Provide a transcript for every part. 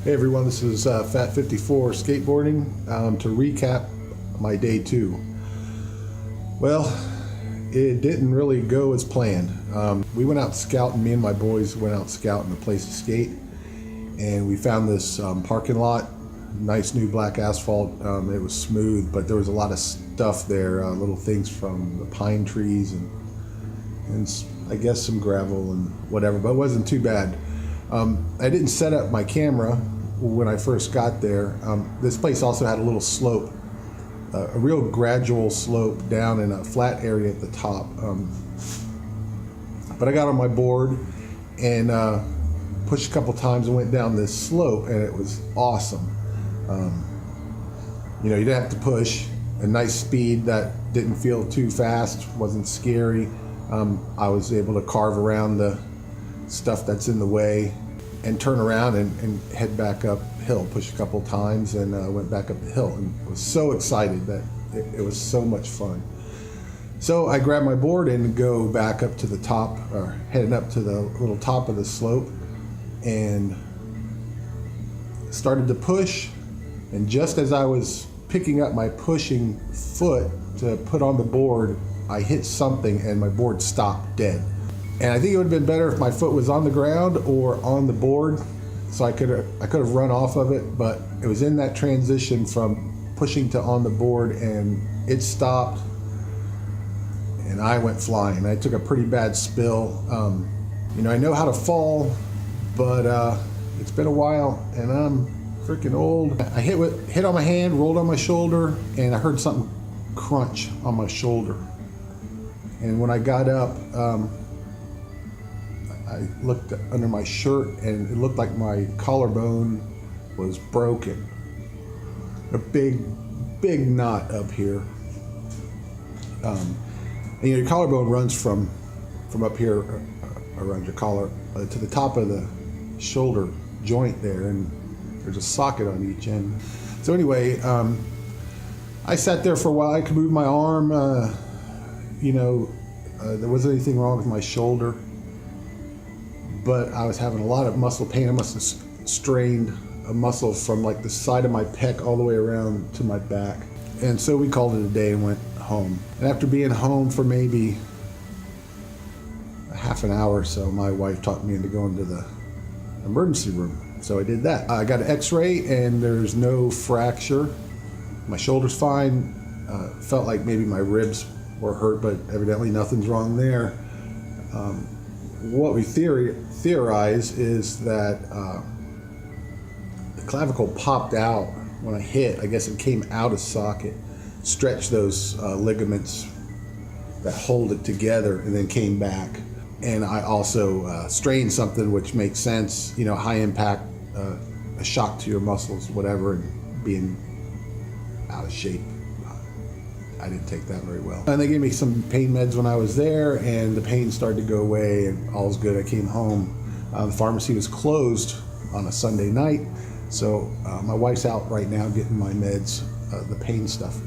Hey everyone, this is Fat54 Skateboarding. To recap my day 2. Well, it didn't really go as planned. We went out scouting, me and my boys went out scouting a place to skate, and we found this parking lot, nice new black asphalt. It was smooth, but there was a lot of stuff there, little things from the pine trees and I guess some gravel and whatever, but it wasn't too bad. I didn't set up my camera when I first got there. This place also had a little slope, a real gradual slope down in a flat area at the top. But I got on my board and pushed a couple times and went down this slope, and it was awesome. You didn't have to push, a nice speed that didn't feel too fast, wasn't scary. I was able to carve around the stuff that's in the way and turn around and head back uphill, push a couple times and went back up the hill, and was so excited that it was so much fun. So I grabbed my board and go back up to the top, or heading up to the little top of the slope, and started to push, and just as I was picking up my pushing foot to put on the board, I hit something and my board stopped dead. And I think it would have been better if my foot was on the ground or on the board, so I could have run off of it, but it was in that transition from pushing to on the board, and it stopped and I went flying. I took a pretty bad spill. I know how to fall, but it's been a while and I'm freaking old. I hit on my hand, rolled on my shoulder, and I heard something crunch on my shoulder. And when I got up, I looked under my shirt and it looked like my collarbone was broken. A big knot up here. And your collarbone runs from up here around your collar to the top of the shoulder joint there, and there's a socket on each end. So anyway, I sat there for a while. I could move my arm. There wasn't anything wrong with my shoulder, but I was having a lot of muscle pain. I must have strained a muscle from like the side of my pec all the way around to my back. And so we called it a day and went home. And after being home for maybe a half an hour or so, my wife talked me into going to the emergency room. So I did that. I got an x-ray and there's no fracture. My shoulder's fine. Felt like maybe my ribs were hurt, but evidently nothing's wrong there. What we theorize is that the clavicle popped out when I hit. I guess it came out of socket, stretched those ligaments that hold it together, and then came back. And I also strained something, which makes sense. High impact, a shock to your muscles, whatever, and being out of shape. I didn't take that very well. And they gave me some pain meds when I was there, and the pain started to go away, and all's good. I came home. The pharmacy was closed on a Sunday night, so my wife's out right now getting my meds, the pain stuff.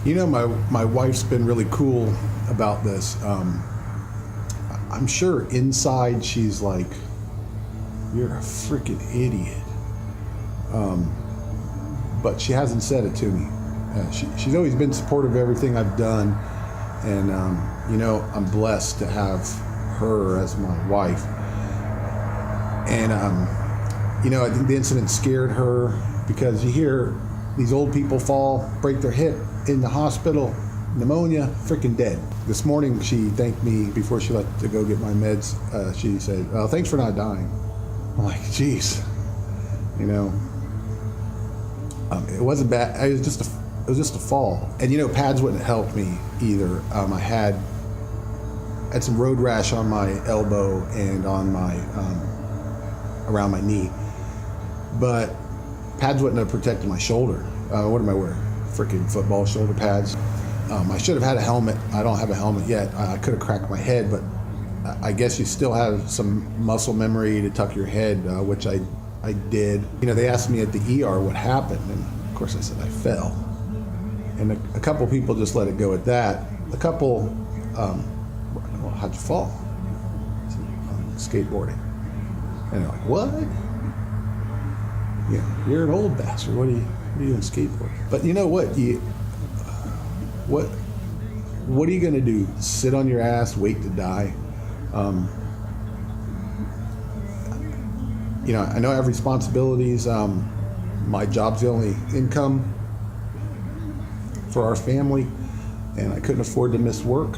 My wife's been really cool about this. I'm sure inside she's like, "You're a freaking idiot," but she hasn't said it to me. She's always been supportive of everything I've done, and I'm blessed to have her as my wife. And I think the incident scared her, because you hear these old people fall, break their hip in the hospital, pneumonia, freaking dead. This morning she thanked me before she left to go get my meds. She said, "Well, thanks for not dying." I'm like, geez, it wasn't bad. It was just a fall. And pads wouldn't help me either. I had some road rash on my elbow and on my around my knee, but pads wouldn't have protected my shoulder. What am I wearing? Freaking football shoulder pads. I should have had a helmet. I don't have a helmet yet. I could have cracked my head, but I guess you still have some muscle memory to tuck your head, which I did. They asked me at the ER what happened, and of course I said I fell. And a couple people just let it go at that. A couple, well, how'd you fall? Skateboarding. And they're like, what? Yeah, you're an old bastard. What are you doing skateboarding? But you know what? What are you gonna do? Sit on your ass, wait to die? I know I have responsibilities. My job's the only income for our family, and I couldn't afford to miss work.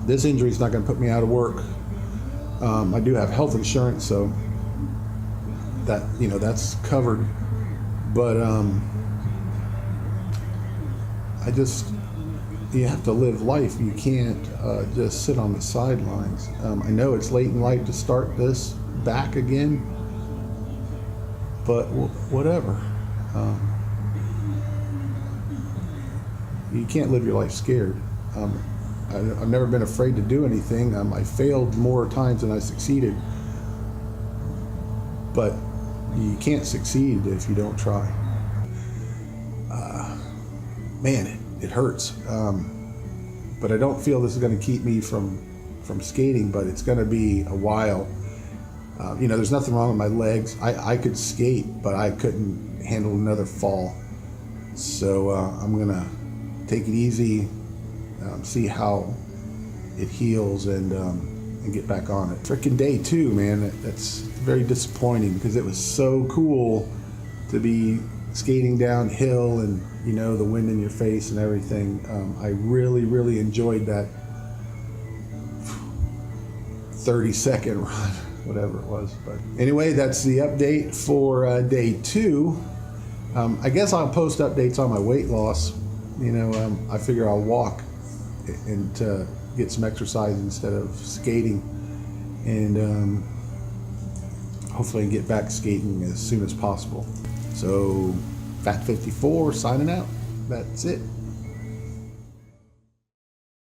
This injury's not going to put me out of work. I do have health insurance, so that's covered. But you have to live life. You can't just sit on the sidelines. I know it's late in life to start this back again, but whatever. You can't live your life scared. I've never been afraid to do anything. I failed more times than I succeeded, but you can't succeed if you don't try. Man, it hurts, but I don't feel this is going to keep me from skating, but it's going to be a while. There's nothing wrong with my legs. I could skate, but I couldn't handle another fall. So I'm going to take it easy, see how it heals, and get back on it. Frickin' day 2, man, that's very disappointing because it was so cool to be skating downhill and, the wind in your face and everything. I really, really enjoyed that 30-second run, whatever it was. But anyway, that's the update for day 2. I guess I'll post updates on my weight loss. I figure I'll walk and get some exercise instead of skating, and hopefully I can get back skating as soon as possible. So Fat 54 signing out. That's it.